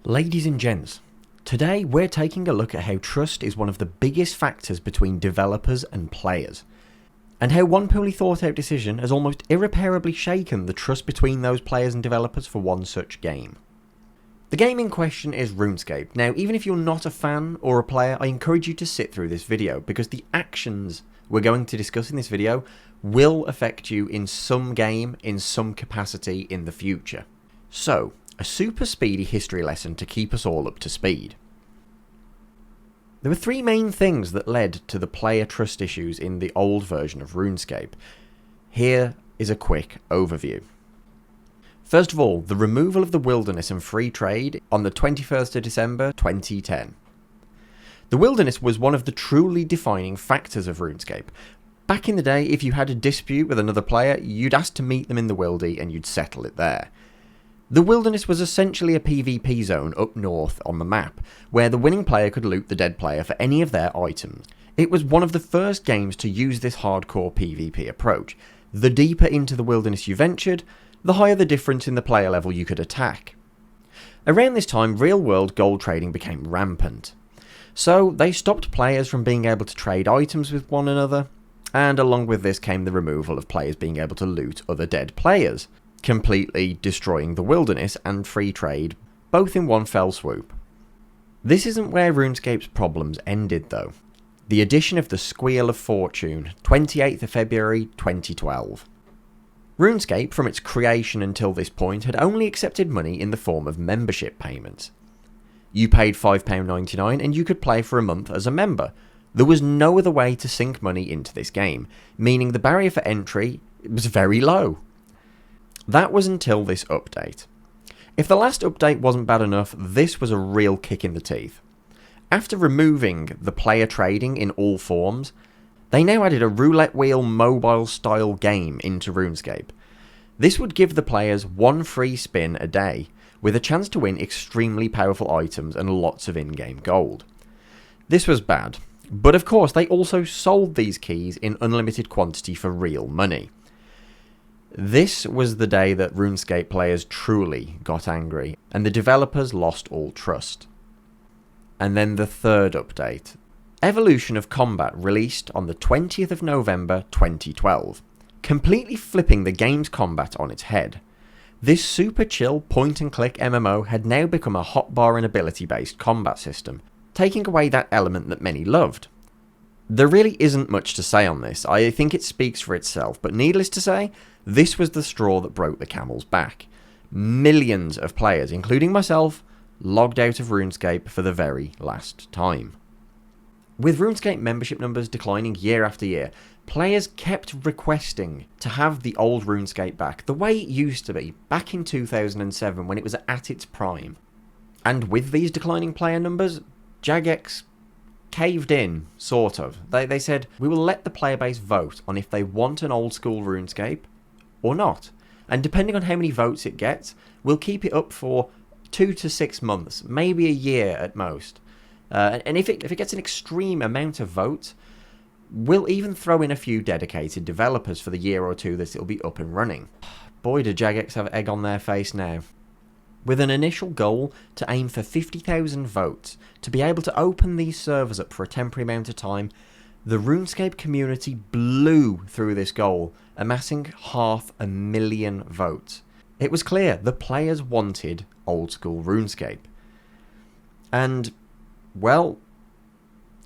Ladies and gents, today we're taking a look at how trust is one of the biggest factors between developers and players, and how one poorly thought out decision has almost irreparably shaken the trust between those players and developers for one such game. The game in question is RuneScape. Now, even if you're not a fan or a player, I encourage you to sit through this video because the actions we're going to discuss in this video will affect you in some game, in some capacity in the future. So, a super speedy history lesson to keep us all up to speed. There were three main things that led to the player trust issues in the old version of RuneScape. Here is a quick overview. First of all, the removal of the wilderness and free trade on the 21st of December 2010. The wilderness was one of the truly defining factors of RuneScape. Back in the day, if you had a dispute with another player, you'd ask to meet them in the wildy and you'd settle it there. The wilderness was essentially a PvP zone up north on the map, where the winning player could loot the dead player for any of their items. It was one of the first games to use this hardcore PvP approach. The deeper into the wilderness you ventured, the higher the difference in the player level you could attack. Around this time, real-world gold trading became rampant. So they stopped players from being able to trade items with one another, and along with this came the removal of players being able to loot other dead players, completely destroying the wilderness and free trade, both in one fell swoop. This isn't where RuneScape's problems ended though. The addition of the Squeal of Fortune, 28th of February 2012. RuneScape, from its creation until this point, had only accepted money in the form of membership payments. You paid £5.99 and you could play for a month as a member. There was no other way to sink money into this game, meaning the barrier for entry was very low. That was until this update. If the last update wasn't bad enough, this was a real kick in the teeth. After removing the player trading in all forms, they now added a roulette wheel mobile style game into RuneScape. This would give the players one free spin a day, with a chance to win extremely powerful items and lots of in-game gold. This was bad, but of course they also sold these keys in unlimited quantity for real money. This was the day that RuneScape players truly got angry, and the developers lost all trust. And then the third update. Evolution of Combat released on the 20th of November 2012, completely flipping the game's combat on its head. This super chill point-and-click MMO had now become a hotbar and ability-based combat system, taking away that element that many loved. There really isn't much to say on this. I think it speaks for itself, but needless to say, this was the straw that broke the camel's back. Millions of players, including myself, logged out of RuneScape for the very last time. With RuneScape membership numbers declining year after year, players kept requesting to have the old RuneScape back, the way it used to be, back in 2007 when it was at its prime. And with these declining player numbers, jagex caved in, sort of. They said, we will let the player base vote on if they want an old school RuneScape or not. And depending on how many votes it gets, we'll keep it up for 2 to 6 months, maybe a year at most. And if it gets an extreme amount of votes, we'll even throw in a few dedicated developers for the year or two that it'll be up and running. Boy, do jagex have egg on their face now. With an initial goal to aim for 50,000 votes to be able to open these servers up for a temporary amount of time, the RuneScape community blew through this goal, amassing 500,000 votes. It was clear the players wanted old school RuneScape. And, well,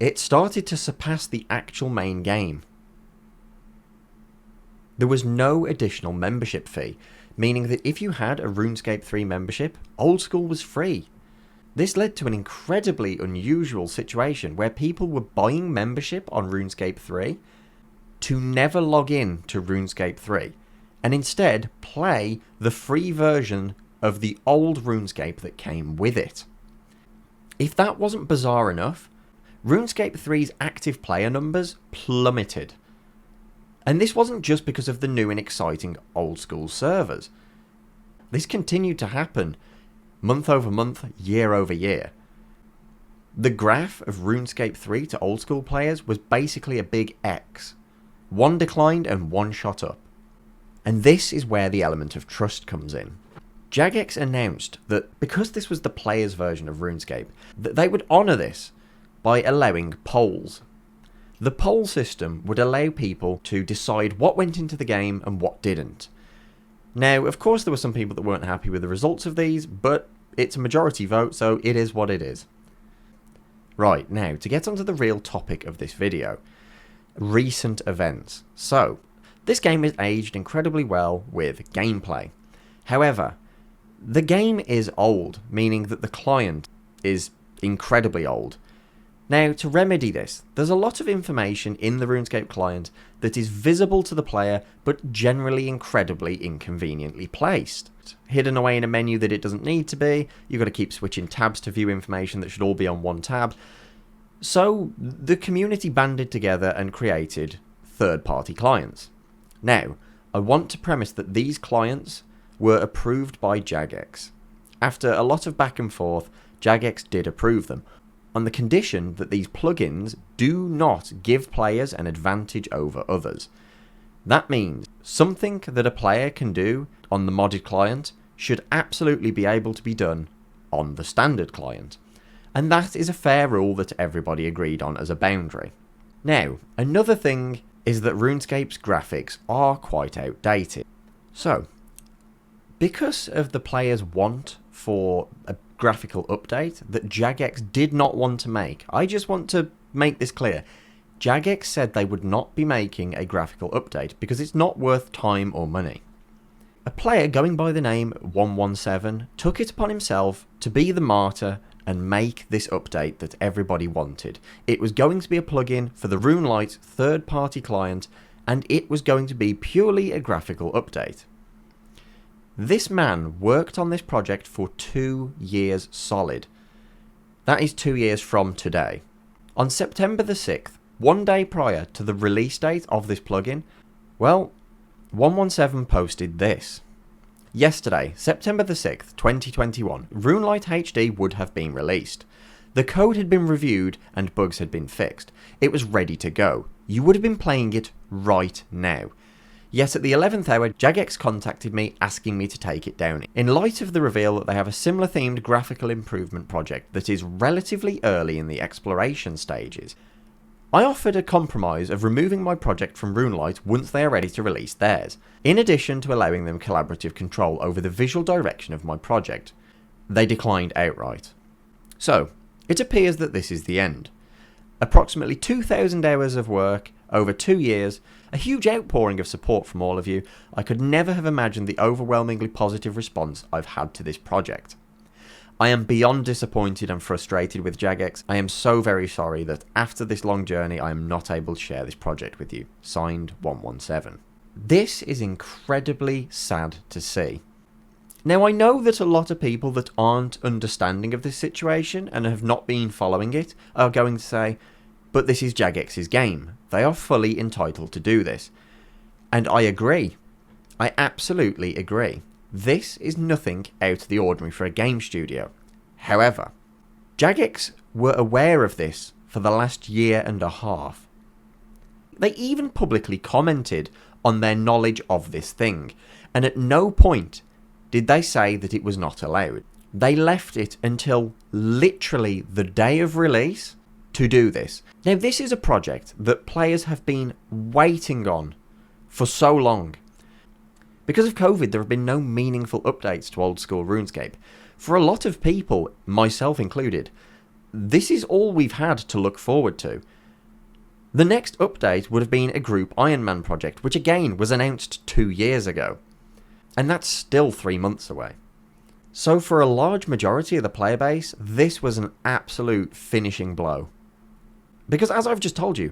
it started to surpass the actual main game. There was no additional membership fee, meaning that if you had a RuneScape 3 membership, old school was free. This led to an incredibly unusual situation where people were buying membership on RuneScape 3 to never log in to RuneScape 3 and instead play the free version of the old RuneScape that came with it. If that wasn't bizarre enough, RuneScape 3's active player numbers plummeted. And this wasn't just because of the new and exciting old school servers. This continued to happen month over month, year over year. The graph of RuneScape 3 to old school players was basically a big X. One declined and one shot up. And this is where the element of trust comes in. jagex announced that because this was the players' version of RuneScape, that they would honour this by allowing polls. The poll system would allow people to decide what went into the game and what didn't. Now, of course, there were some people that weren't happy with the results of these, but it's a majority vote, so it is what it is. Right, now, to get onto the real topic of this video, recent events. So, this game is aged incredibly well with gameplay. However, the game is old, meaning that the client is incredibly old. Now, to remedy this, there's a lot of information in the RuneScape client that is visible to the player, but generally incredibly inconveniently placed. Hidden away in a menu that it doesn't need to be, you've got to keep switching tabs to view information that should all be on one tab. So, the community banded together and created third-party clients. Now, I want to premise that these clients were approved by jagex. After a lot of back and forth, jagex did approve them, on the condition that these plugins do not give players an advantage over others. That means something that a player can do on the modded client should absolutely be able to be done on the standard client. And that is a fair rule that everybody agreed on as a boundary. Now, another thing is that RuneScape's graphics are quite outdated. So, because of the player's want for a graphical update that jagex did not want to make, I just want to make this clear. jagex said they would not be making a graphical update because it's not worth time or money. A player going by the name 117 took it upon himself to be the martyr and make this update that everybody wanted. It was going to be a plugin for the Runelite third-party client, and it was going to be purely a graphical update. This man worked on this project for 2 years solid. That is 2 years from today. On September the 6th, one day prior to the release date of this plugin, well, 117 posted this. Yesterday, September the 6th, 2021, Runelite HD would have been released. The code had been reviewed and bugs had been fixed. It was ready to go. You would have been playing it right now. Yet at the 11th hour, jagex contacted me asking me to take it down, in light of the reveal that they have a similar themed graphical improvement project that is relatively early in the exploration stages. I offered a compromise of removing my project from Runelite once they are ready to release theirs, in addition to allowing them collaborative control over the visual direction of my project. They declined outright. So, it appears that this is the end. Approximately 2,000 hours of work over 2 years, a huge outpouring of support from all of you. I could never have imagined the overwhelmingly positive response I've had to this project. I am beyond disappointed and frustrated with jagex. I am so very sorry that after this long journey I am not able to share this project with you. Signed, 117. This is incredibly sad to see. Now, I know that a lot of people that aren't understanding of this situation and have not been following it are going to say, but this is jagex's game. They are fully entitled to do this. And I agree. I absolutely agree. This is nothing out of the ordinary for a game studio. However, jagex were aware of this for the last year and a half. They even publicly commented on their knowledge of this thing, and at no point did they say that it was not allowed. They left it until literally the day of release to do this. Now, this is a project that players have been waiting on for so long. Because of COVID, there have been no meaningful updates to old school RuneScape. For a lot of people, myself included, this is all we've had to look forward to. The next update would have been a group Iron Man project, which again was announced 2 years ago. And that's still 3 months away. So for a large majority of the player base, this was an absolute finishing blow. Because as I've just told you,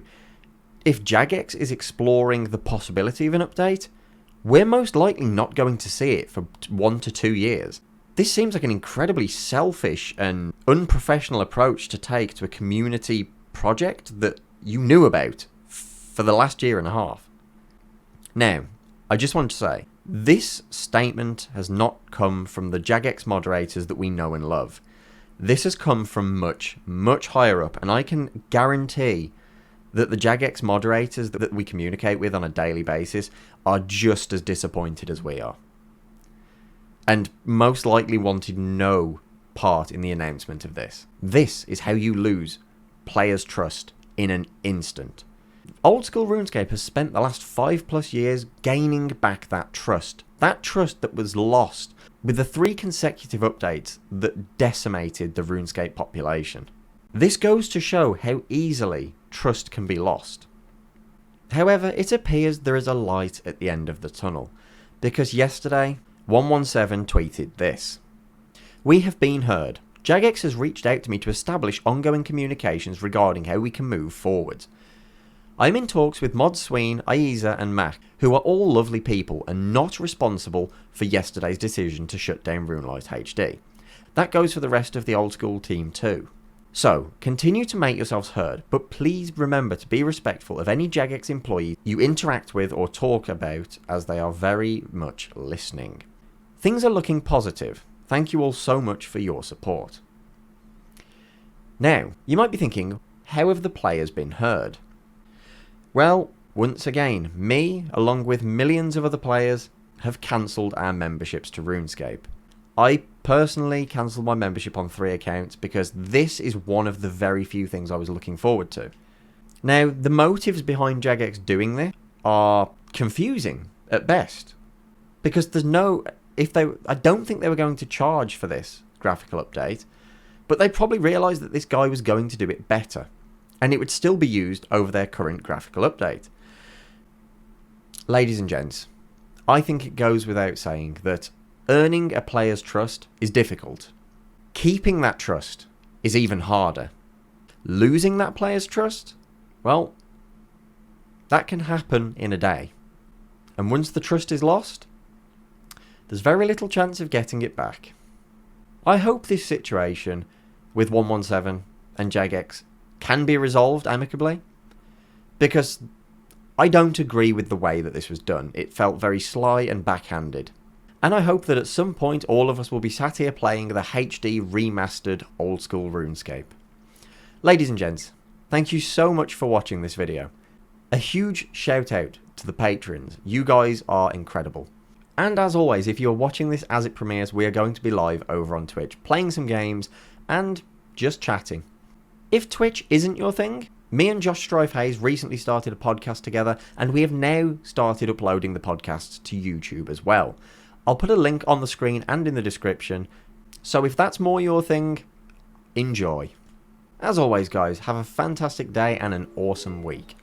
if jagex is exploring the possibility of an update, we're most likely not going to see it for 1 to 2 years. This seems like an incredibly selfish and unprofessional approach to take to a community project that you knew about for the last year and a half. Now, I just want to say, this statement has not come from the jagex moderators that we know and love. This has come from much, much higher up, and I can guarantee that the jagex moderators that we communicate with on a daily basis are just as disappointed as we are. and most likely wanted no part in the announcement of this. This is how you lose players' trust in an instant. Old school RuneScape has spent the last 5+ years gaining back that trust that was lost with the 3 consecutive updates that decimated the RuneScape population. This goes to show how easily trust can be lost. However, it appears there is a light at the end of the tunnel, because yesterday 117 tweeted this: "We have been heard. Jagex has reached out to me to establish ongoing communications regarding how we can move forward. I'm in talks with Mod Sween, Aiza and Mac, who are all lovely people and not responsible for yesterday's decision to shut down Runelite HD. That goes for the rest of the old school team too. So, continue to make yourselves heard, but please remember to be respectful of any jagex employee you interact with or talk about, as they are very much listening. Things are looking positive. Thank you all so much for your support." Now, you might be thinking, how have the players been heard? Well, once again, me, along with millions of other players, have cancelled our memberships to RuneScape. I personally cancelled my membership on 3 accounts because this is one of the very few things I was looking forward to. Now, the motives behind jagex doing this are confusing at best, because I don't think they were going to charge for this graphical update, but they probably realised that this guy was going to do it better, and it would still be used over their current graphical update. Ladies and gents, I think it goes without saying that earning a player's trust is difficult. Keeping that trust is even harder. Losing that player's trust, well, that can happen in a day. And once the trust is lost, there's very little chance of getting it back. I hope this situation with 117 and jagex can be resolved amicably, because I don't agree with the way that this was done. It felt very sly and backhanded. And I hope that at some point all of us will be sat here playing the HD remastered old school RuneScape. Ladies and gents, thank you so much for watching this video. A huge shout out to the patrons. You guys are incredible. And as always, if you're watching this as it premieres, we are going to be live over on Twitch, playing some games and just chatting. If Twitch isn't your thing, me and Josh Strife Hayes recently started a podcast together, and we have now started uploading the podcasts to YouTube as well. I'll put a link on the screen and in the description, so if that's more your thing, enjoy. As always guys, have a fantastic day and an awesome week.